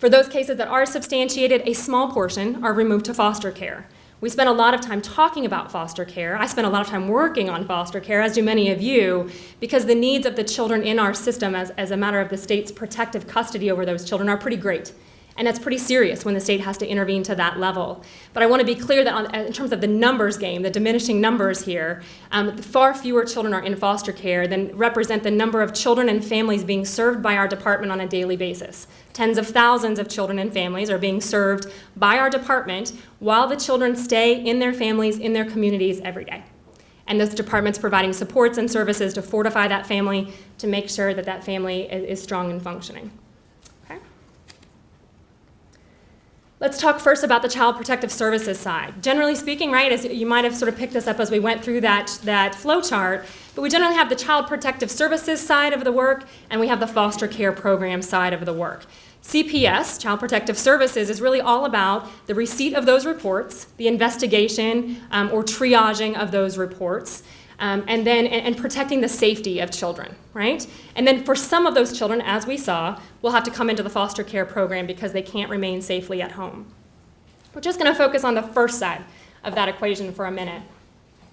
For those cases that are substantiated, a small portion are removed to foster care. We spend a lot of time talking about foster care. I spend a lot of time working on foster care, as do many of you, because the needs of the children in our system as a matter of the state's protective custody over those children are pretty great. And that's pretty serious when the state has to intervene to that level. But I want to be clear that in terms of the numbers game, the diminishing numbers here, far fewer children are in foster care than represent the number of children and families being served by our department on a daily basis. Tens of thousands of children and families are being served by our department while the children stay in their families, in their communities every day. And this department's providing supports and services to fortify that family, to make sure that that family is strong and functioning. Let's talk first about the Child Protective Services side. Generally speaking, right, as you might have sort of picked this up as we went through that flow chart, but we generally have the Child Protective Services side of the work, and we have the foster care program side of the work. CPS, Child Protective Services, is really all about the receipt of those reports, the investigation or triaging of those reports, and protecting the safety of children, right? And then for some of those children, as we saw, will have to come into the foster care program because they can't remain safely at home. We're just going to focus on the first side of that equation for a minute.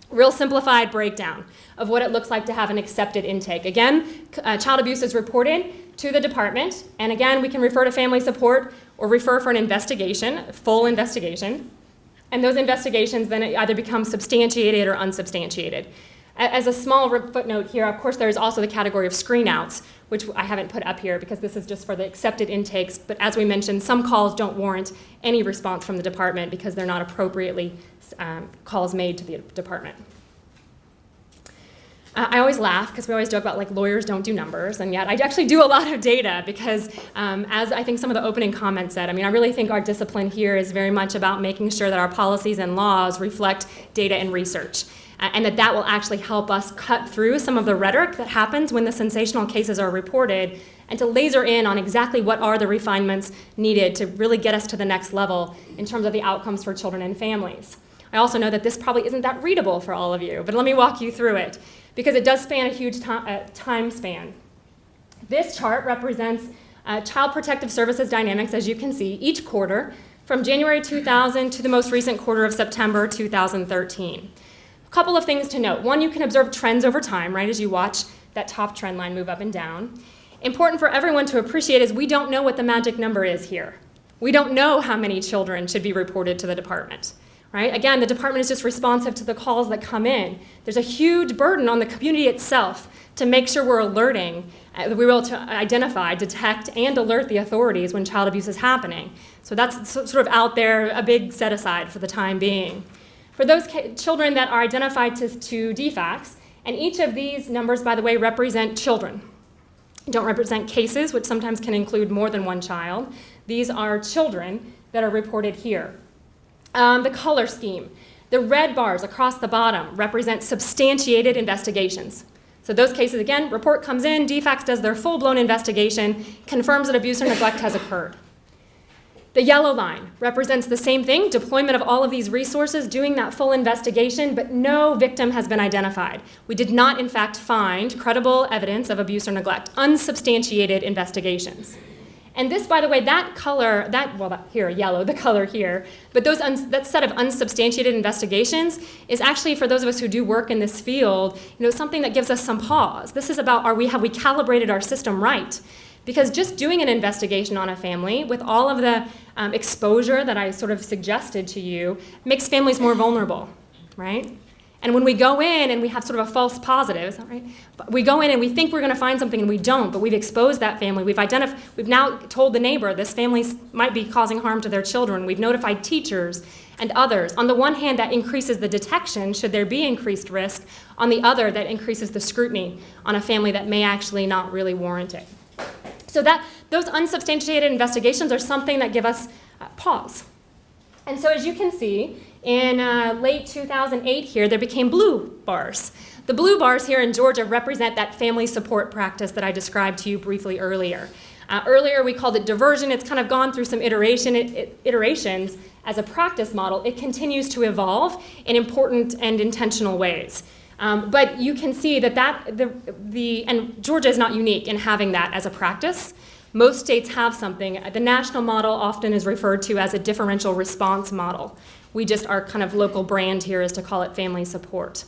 Real simplified breakdown of what it looks like to have an accepted intake. Again, child abuse is reported to the department, and again, we can refer to family support or refer for an investigation, full investigation, and those investigations then either become substantiated or unsubstantiated. As a small footnote here, of course, there's also the category of screen-outs, which I haven't put up here because this is just for the accepted intakes, but as we mentioned, some calls don't warrant any response from the department because they're not appropriately calls made to the department. I always laugh because we always joke about like lawyers don't do numbers, and yet I actually do a lot of data because as I think some of the opening comments said, I mean, I really think our discipline here is very much about making sure that our policies and laws reflect data and research, and that will actually help us cut through some of the rhetoric that happens when the sensational cases are reported and to laser in on exactly what are the refinements needed to really get us to the next level in terms of the outcomes for children and families. I also know that this probably isn't that readable for all of you, but let me walk you through it, because it does span a huge time span. This chart represents Child Protective Services dynamics, as you can see, each quarter from January 2000 to the most recent quarter of September 2013. A couple of things to note. One, you can observe trends over time, right, as you watch that top trend line move up and down. Important for everyone to appreciate is we don't know what the magic number is here. We don't know how many children should be reported to the department. Right? Again, the department is just responsive to the calls that come in. There's a huge burden on the community itself to make sure we're alerting, we're able to identify, detect, and alert the authorities when child abuse is happening. So that's sort of out there, a big set aside for the time being. For those children that are identified to DFACS, and each of these numbers, by the way, represent children. Don't represent cases, which sometimes can include more than one child. These are children that are reported here. The color scheme. The red bars across the bottom represent substantiated investigations. So those cases, again, report comes in, DFACS does their full-blown investigation, confirms that abuse or neglect has occurred. The yellow line represents the same thing, deployment of all of these resources, doing that full investigation, but no victim has been identified. We did not, in fact, find credible evidence of abuse or neglect, unsubstantiated investigations. And this, by the way, that color, yellow, the color here, but that set of unsubstantiated investigations is actually, for those of us who do work in this field, something that gives us some pause. This is about have we calibrated our system right? Because just doing an investigation on a family with all of the exposure that I sort of suggested to you makes families more vulnerable, right? And when we go in and we have sort of a false positive, is that right? We go in and we think we're going to find something and we don't, but we've exposed that family. We've now told the neighbor this family might be causing harm to their children. We've notified teachers and others. On the one hand, that increases the detection should there be increased risk. On the other, that increases the scrutiny on a family that may actually not really warrant it. So those unsubstantiated investigations are something that give us pause. And so as you can see, in late 2008 here, there became blue bars. The blue bars here in Georgia represent that family support practice that I described to you briefly earlier. Earlier we called it diversion. It's kind of gone through some iterations as a practice model. It continues to evolve in important and intentional ways. But you can see that and Georgia is not unique in having that as a practice. Most states have something. The national model often is referred to as a differential response model. Our kind of local brand here is to call it family support.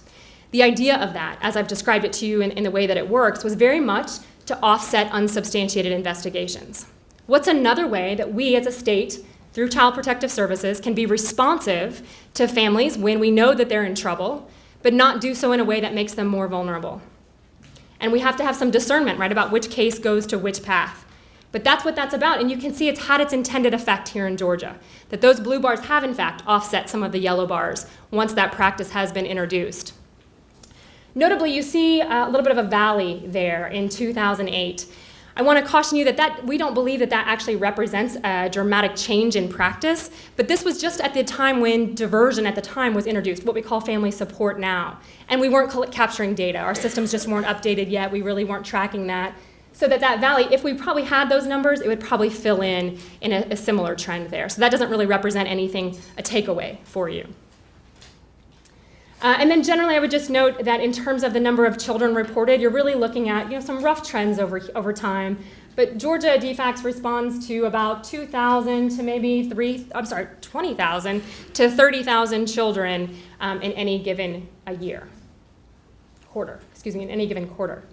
The idea of that, as I've described it to you in the way that it works, was very much to offset unsubstantiated investigations. What's another way that we as a state, through Child Protective Services, can be responsive to families when we know that they're in trouble, but not do so in a way that makes them more vulnerable? And we have to have some discernment, right, about which case goes to which path. But that's what that's about, and you can see it's had its intended effect here in Georgia, that those blue bars have in fact offset some of the yellow bars once that practice has been introduced. Notably, you see a little bit of a valley there in 2008. I want to caution you that we don't believe that actually represents a dramatic change in practice, but this was just at the time when diversion at the time was introduced, what we call family support now. And we weren't capturing data. Our systems just weren't updated yet. We really weren't tracking that. So that valley, if we probably had those numbers, it would probably fill in a similar trend there. So that doesn't really represent anything, a takeaway for you. And then generally, I would just note that in terms of the number of children reported, you're really looking at some rough trends over time. But Georgia DFACS responds to about 2,000 to maybe 20,000 to 30,000 children in any given in any given quarter.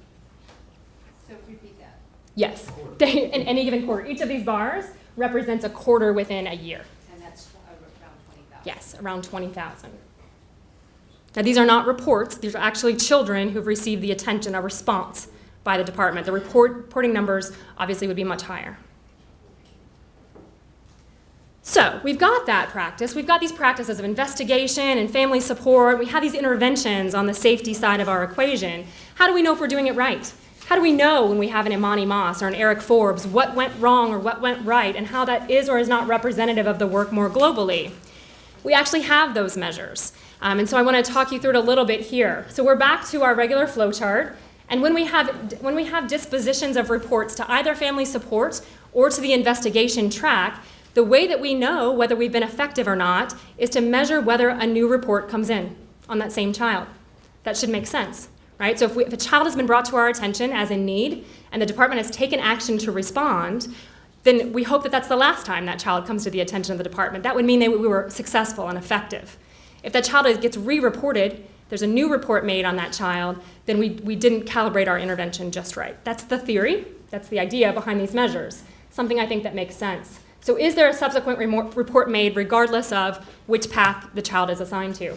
So repeat that. Yes, in any given quarter. Each of these bars represents a quarter within a year. And that's around 20,000. Yes, around 20,000. Now, these are not reports. These are actually children who've received the attention, a response by the department. The reporting numbers obviously would be much higher. So we've got that practice. We've got these practices of investigation and family support. We have these interventions on the safety side of our equation. How do we know if we're doing it right? How do we know when we have an Imani Moss or an Eric Forbes what went wrong or what went right and how that is or is not representative of the work more globally? We actually have those measures. And so I want to talk you through it a little bit here. So we're back to our regular flow chart. And when we have dispositions of reports to either family support or to the investigation track, the way that we know whether we've been effective or not is to measure whether a new report comes in on that same child. That should make sense, right? So if a child has been brought to our attention as in need and the department has taken action to respond, then we hope that that's the last time that child comes to the attention of the department. That would mean that we were successful and effective. If that child gets re-reported, there's a new report made on that child, then we didn't calibrate our intervention just right. That's the theory. That's the idea behind these measures. Something I think that makes sense. So is there a subsequent report made regardless of which path the child is assigned to?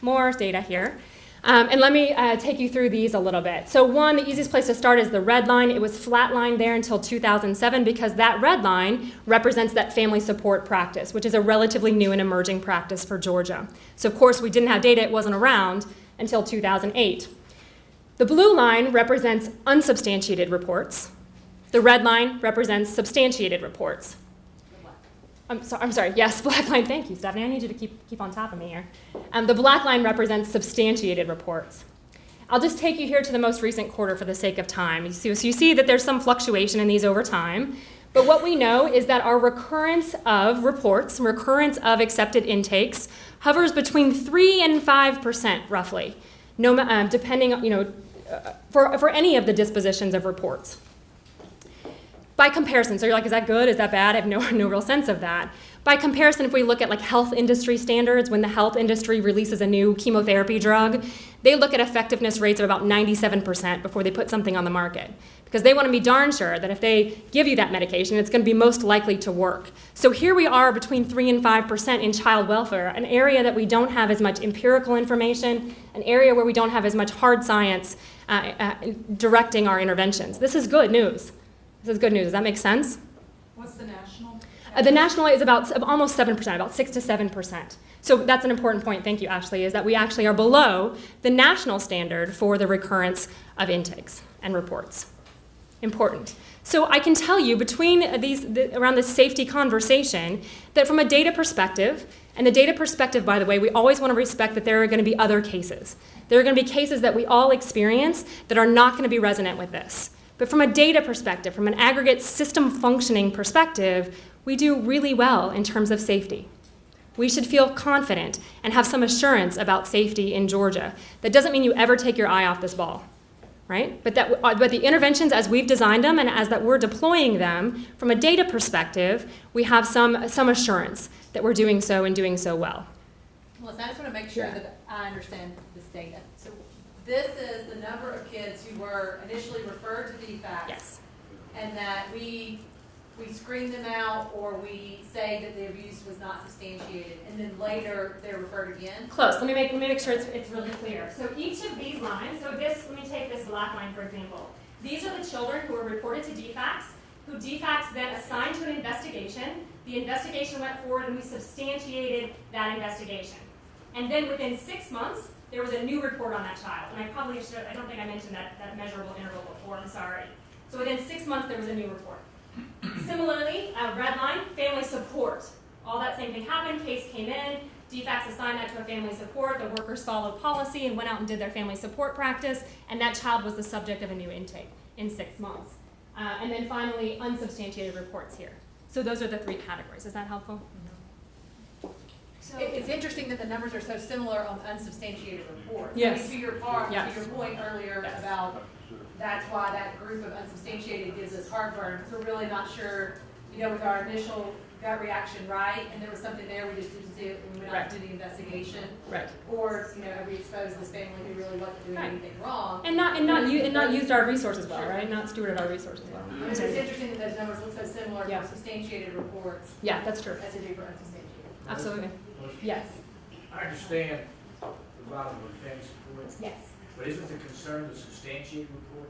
More data here. And let me take you through these a little bit. So one, the easiest place to start is the red line. It was flatlined there until 2007 because that red line represents that family support practice, which is a relatively new and emerging practice for Georgia. So of course we didn't have data, it wasn't around until 2008. The blue line represents unsubstantiated reports. The red line represents substantiated reports. I'm sorry, yes, black line, thank you, Stephanie. I need you to keep on top of me here. The black line represents substantiated reports. I'll just take you here to the most recent quarter for the sake of time. So you see that there's some fluctuation in these over time, but what we know is that our recurrence of reports, recurrence of accepted intakes, hovers between 3 and 5% roughly, depending, for any of the dispositions of reports. By comparison, so you're like, is that good? Is that bad? I have no real sense of that. By comparison, if we look at like health industry standards, when the health industry releases a new chemotherapy drug, they look at effectiveness rates of about 97% before they put something on the market. Because they want to be darn sure that if they give you that medication, it's going to be most likely to work. So here we are between 3 and 5% in child welfare, an area that we don't have as much empirical information, an area where we don't have as much hard science directing our interventions. This is good news. This is good news. Does that make sense? What's the national? The national is about almost 7%, about 6 to 7%. So that's an important point, thank you, Ashley, is that we actually are below the national standard for the recurrence of intakes and reports. Important. So I can tell you between these, around this safety conversation, that from a data perspective, and the data perspective, by the way, we always want to respect that there are going to be other cases. There are going to be cases that we all experience that are not going to be resonant with this. But from a data perspective, from an aggregate system functioning perspective, we do really well in terms of safety. We should feel confident and have some assurance about safety in Georgia. That doesn't mean you ever take your eye off this ball. right? But the interventions as we've designed them and as that we're deploying them, from a data perspective, we have some assurance that we're doing so and doing so well. Melissa, I just want to make sure Yeah. that I understand this data. So this is the number of kids who were initially referred to DFACS. Yes. And that we screen them out, or we say that the abuse was not substantiated, and then later they're referred again? Close. Let me make sure it's really clear. So each of these lines, let me take this black line for example. These are the children who were reported to DFACS, who DFACS then assigned to an investigation. The investigation went forward and we substantiated that investigation. And then within 6 months, there was a new report on that child. And I don't think I mentioned that measurable interval before, I'm sorry. So within 6 months, there was a new report. Similarly, red line, family support. All that same thing happened, case came in, DFACS assigned that to a family support, the workers followed policy and went out and did their family support practice, and that child was the subject of a new intake in 6 months. And then finally, unsubstantiated reports here. So those are the 3 categories. Is that helpful? So it's interesting that the numbers are so similar on unsubstantiated reports. Yes. I mean, to your point earlier Yes. about that's why that group of unsubstantiated gives us heartburn, because we're really not sure, with our initial gut reaction, right? And there was something there, we just didn't see it when we went out to do the investigation. Right. Or, have we exposed this family who really wasn't doing Right. anything wrong? And not used our resources well, right? Not stewarded our resources well. It's interesting that those numbers look so similar Yeah. for substantiated reports Yeah, that's true. as they do for unsubstantiated. Absolutely. Yes. I understand the bottom of the family support, Yes. but isn't the concern the substantiated report?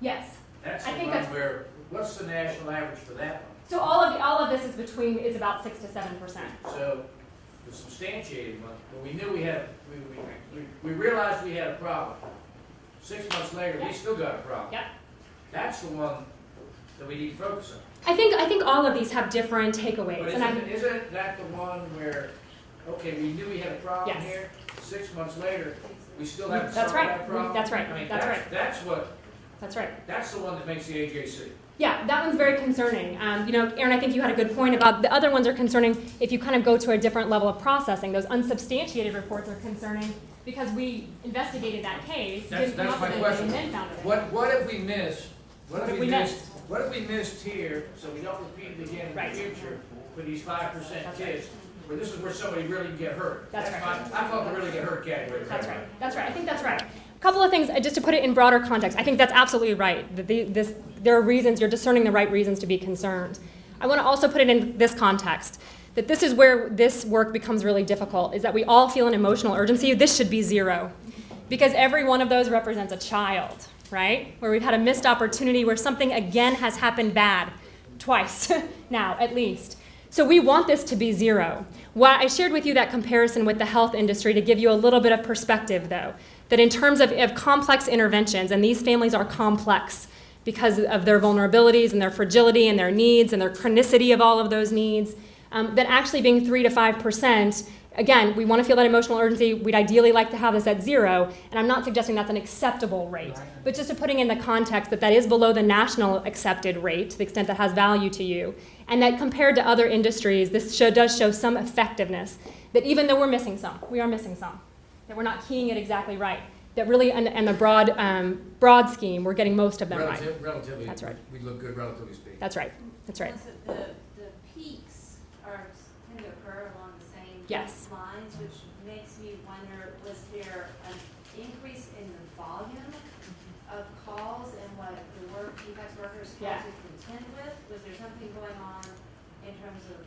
Yes. That's I the think one that's- where, what's the national average for that one? So all of this is about 6 to 7%. So the substantiated one, when we knew we had, we realized we had a problem. 6 months later, we still got a problem. Yep. That's the one that we need to focus on. I think all of these have different But takeaways, and isn't that the one where, okay, we knew we had a problem Yes. here, 6 months later, we still haven't That's solved right. that problem? That's right. I mean, That's right. That's right. the one that makes the AJC. Yeah, that one's very concerning. Aaron, I think you had a good point about the other ones are concerning if you kind of go to a different level of processing. Those unsubstantiated reports are concerning because we investigated that case, didn't come That's up my with it, question. and then found it. What have we missed? What have we missed? What have we missed here, so we don't repeat it again in Right. the future for these 5% That's right. kids, where this is where somebody really can get hurt? That's right. I call the really get hurt category. That's right. That's right. I think that's right. A couple of things, just to put it in broader context. I think that's absolutely right. There are reasons, you're discerning the right reasons to be concerned. I want to also put it in this context, that this is where this work becomes really difficult, is that we all feel an emotional urgency. This should be 0. Because every one of those represents a child, right? Where we've had a missed opportunity, where something again has happened bad, twice now at least. So we want this to be 0. Why I shared with you that comparison with the health industry to give you a little bit of perspective, though, that in terms of complex interventions, and these families are complex because of their vulnerabilities and their fragility and their needs and their chronicity of all of those needs, that actually being 3 to 5%, again, we want to feel that emotional urgency. We'd ideally like to have this at 0, and I'm not suggesting that's an acceptable rate, but just to putting in the context that that is below the national accepted rate to the extent that has value to you, and that compared to other industries, this does show some effectiveness, that even though we're missing some, we are missing some, that we're not keying it exactly right, that really, and the broad scheme, we're getting most of them right. Relatively, That's right. we look good relatively speaking. That's right. That's right. Melissa, the peaks tend to occur along the same Yes. lines, which makes me wonder, was there an increase in the volume of calls and what the DFACS workers Yeah. had to contend with? Was there something going on in terms of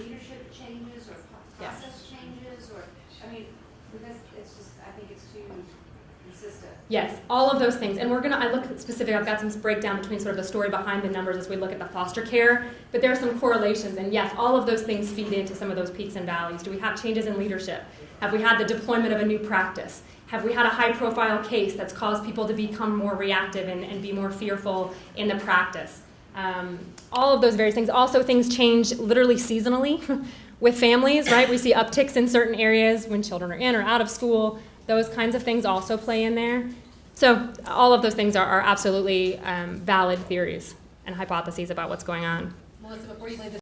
leadership changes or Yes. process changes, or, because it's just, I think it's too consistent. Yes, all of those things. And I look specific, I've got some breakdown between sort of the story behind the numbers as we look at the foster care, but there are some correlations. And yes, all of those things feed into some of those peaks and valleys. Do we have changes in leadership? Have we had the deployment of a new practice? Have we had a high-profile case that's caused people to become more reactive and be more fearful in the practice? All of those various things. Also, things change literally seasonally with families, right? We see upticks in certain areas when children are in or out of school. Those kinds of things also play in there. So all of those things are absolutely valid theories and hypotheses about what's going on. Melissa, before you leave this